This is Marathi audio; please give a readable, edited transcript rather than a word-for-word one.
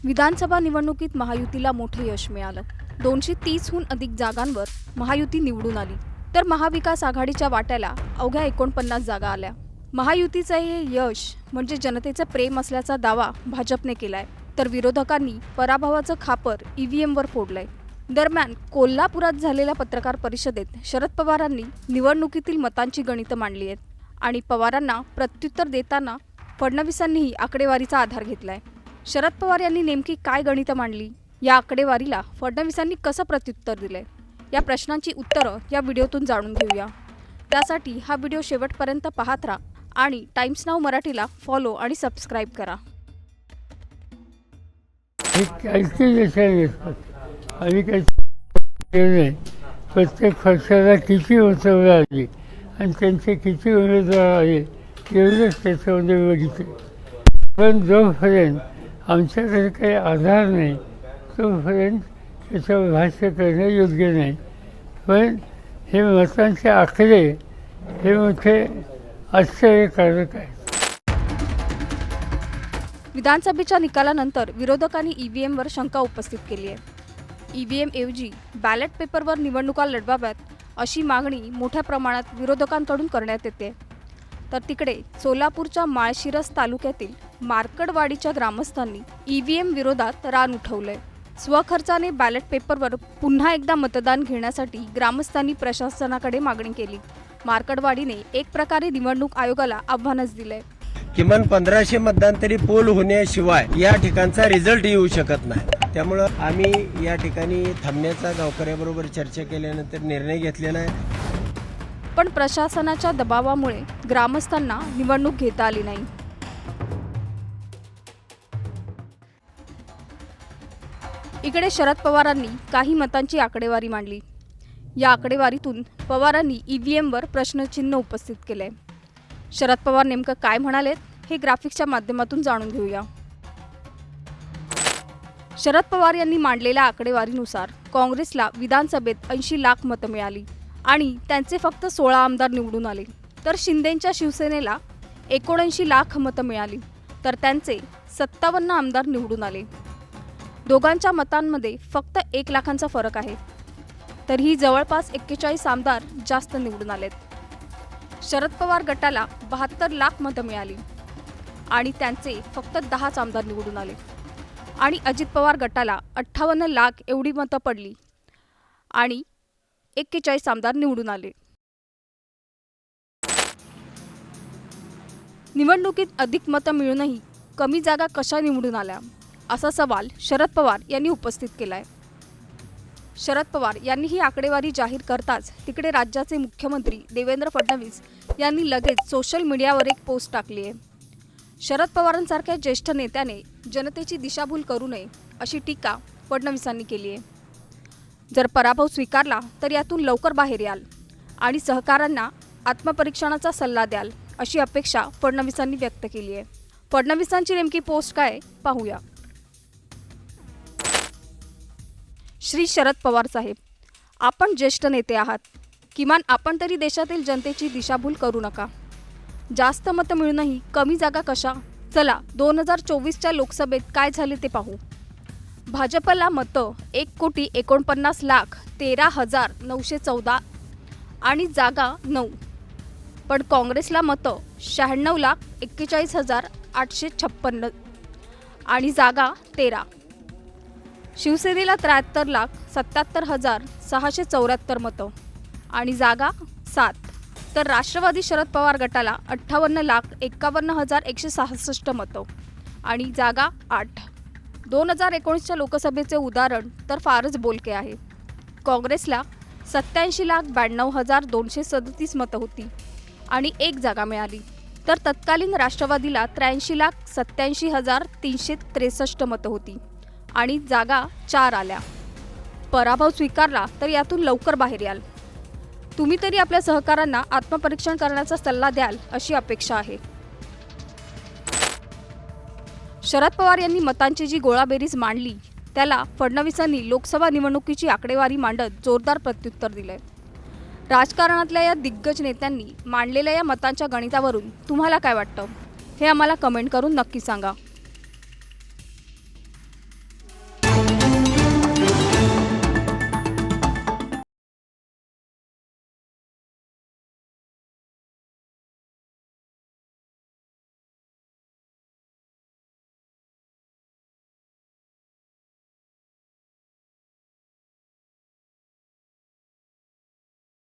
विधानसभा निवडणुकीत महायुतीला मोठे यश मिळालं. 230हून अधिक जागांवर महायुती निवडून आली. तर महाविकास आघाडीच्या वाट्याला अवघ्या 49 जागा आल्या. महायुतीचं हे यश म्हणजे जनतेचं प्रेम असल्याचा दावा भाजपने केलाय. तर विरोधकांनी पराभवाचं खापर ईव्हीएमवर फोडलंय. दरम्यान कोल्हापुरात झालेल्या पत्रकार परिषदेत शरद पवारांनी निवडणुकीतील मतांची गणितं मांडली आहेत आणि पवारांना प्रत्युत्तर देताना फडणवीसांनीही आकडेवारीचा आधार घेतलाय. शरद पवार यांनी नेमकी काय गणितं मांडली, या आकडेवारीला फडणवीसांनी कसं प्रत्युत्तर दिलंय, या प्रश्नांची उत्तरं या व्हिडिओतून जाणून घेऊया. त्यासाठी हा व्हिडिओ शेवटपर्यंत पाहत राहा आणि टाइम्स नाऊ मराठीला फॉलो आणि सबस्क्राईब करा. आणि काही प्रत्येक पक्षाला किती उत्सव आली आणि त्यांचे किती उमेदवार आले एवढंच त्याच्यामध्ये बघितले. पण जोपर्यंत आमच्याकडे काही आधार नाही तोपर्यंत त्याच्यावर भाष्य करणं योग्य नाही. पण हे मतांचे आकडे हे मोठे आश्चर्यकारक आहेत. विधानसभेच्या निकालानंतर विरोधकांनी ईव्हीएमवर शंका उपस्थित केली आहे. ईव्हीएम ऐवजी बॅलेट पेपरवर निवडणुका लढवाव्यात अशी मागणी मोठ्या प्रमाणात विरोधकांकडून करण्यात येते. तर तिकडे सोलापूरच्या माळशिरस तालुक्यातील मार्कडवाडीच्या ग्रामस्थांनी ईव्हीएम विरोधात रान उठवलंय. स्वखर्चाने बॅलेट पेपरवर पुन्हा एकदा मतदान घेण्यासाठी ग्रामस्थांनी प्रशासनाकडे मागणी केली. मार्कडवाडीने एक प्रकारे निवडणूक आयोगाला आव्हानच दिलंय. किमान 1500 मतदान तरी पोल होण्याशिवाय या ठिकाणचा रिझल्ट येऊ शकत नाही. त्यामुळं आम्ही या ठिकाणी थांबण्याचा गावकऱ्याबरोबर चर्चा केल्यानंतर निर्णय घेतलेला आहे. पण प्रशासनाच्या दबावामुळे ग्रामस्थांना निवडणूक घेता आली नाही. इकडे शरद पवारांनी काही मतांची आकडेवारी मांडली. या आकडेवारीतून पवारांनी ईव्हीएमवर प्रश्नचिन्ह उपस्थित केलंय. शरद पवार नेमकं काय म्हणालेत हे ग्राफिक्सच्या माध्यमातून जाणून घेऊया. शरद पवार यांनी मांडलेल्या आकडेवारीनुसार काँग्रेसला विधानसभेत 80 लाख मतं मिळाली आणि त्यांचे फक्त 16 आमदार निवडून आले. तर शिंदेंच्या शिवसेनेला 79 लाख मतं मिळाली तर त्यांचे 57 आमदार निवडून आले. दोघांच्या मतांमध्ये फक्त 1 लाखांचा फरक आहे. तरीही जवळपास 41 आमदार जास्त निवडून आलेत. शरद पवार गटाला 72 लाख मतं मिळाली आणि त्यांचे फक्त 10 आमदार निवडून आले आणि अजित पवार गटाला 58 लाख एवढी मतं पडली आणि 41 आमदार निवडून आले. निवडणुकीत अधिक मतं मिळूनही कमी जागा कशा निवडून आल्या असा सवाल शरद पवार यांनी उपस्थित केलाय. शरद पवार यांनी ही आकडेवारी जाहीर करताच तिकडे राज्याचे मुख्यमंत्री देवेंद्र फडणवीस यांनी लगेच सोशल मीडियावर एक पोस्ट टाकली आहे. शरद पवारांसारख्या ज्येष्ठ नेत्याने जनतेची दिशाभूल करू नये अशी टीका फडणवीसांनी केली आहे. जर पराभव स्वीकारला तर यातून लवकर बाहेर याल आणि सहकाऱ्यांना आत्मपरीक्षणाचा सल्ला द्याल अशी अपेक्षा फडणवीसांनी व्यक्त केली आहे. फडणवीसांची नेमकी पोस्ट काय पाहूया. श्री शरद पवार साहेब, आपण ज्येष्ठ नेते आहात. किमान आपण तरी देशातील जनतेची दिशाभूल करू नका. जास्त मतं मिळूनही कमी जागा कशा? चला 2024च्या लोकसभेत काय झाले ते पाहू. भाजपला मतं 1,49,13,914 आणि जागा 9. पण काँग्रेसला मतं 96,41,856 आणि जागा 13. शिवसेनेला 73,77,674 मतं आणि जागा 7. तर राष्ट्रवादी शरद पवार गटाला 58,51,166 मतं आणि जागा 8. 2019च्या लोकसभेचे उदाहरण तर फारच बोलके आहे. काँग्रेसला 87,92,237 मतं होती आणि 1 जागा मिळाली. तर तत्कालीन राष्ट्रवादीला 83,87,363 मतं होती आणि जागा 4 आल्या. पराभव स्वीकारला तर यातून लवकर बाहेर याल. तुम्ही तरी आपल्या सहकाऱ्यांना आत्मपरीक्षण करण्याचा सल्ला द्याल अशी अपेक्षा आहे. शरद पवार यांनी मतांची जी गोळाबेरीज मांडली त्याला फडणवीसांनी लोकसभा निवडणुकीची आकडेवारी मांडत जोरदार प्रत्युत्तर दिलंय. राजकारणातल्या या दिग्गज नेत्यांनी मांडलेल्या या मतांच्या गणितावरून तुम्हाला काय वाटतं हे आम्हाला कमेंट करून नक्की सांगा.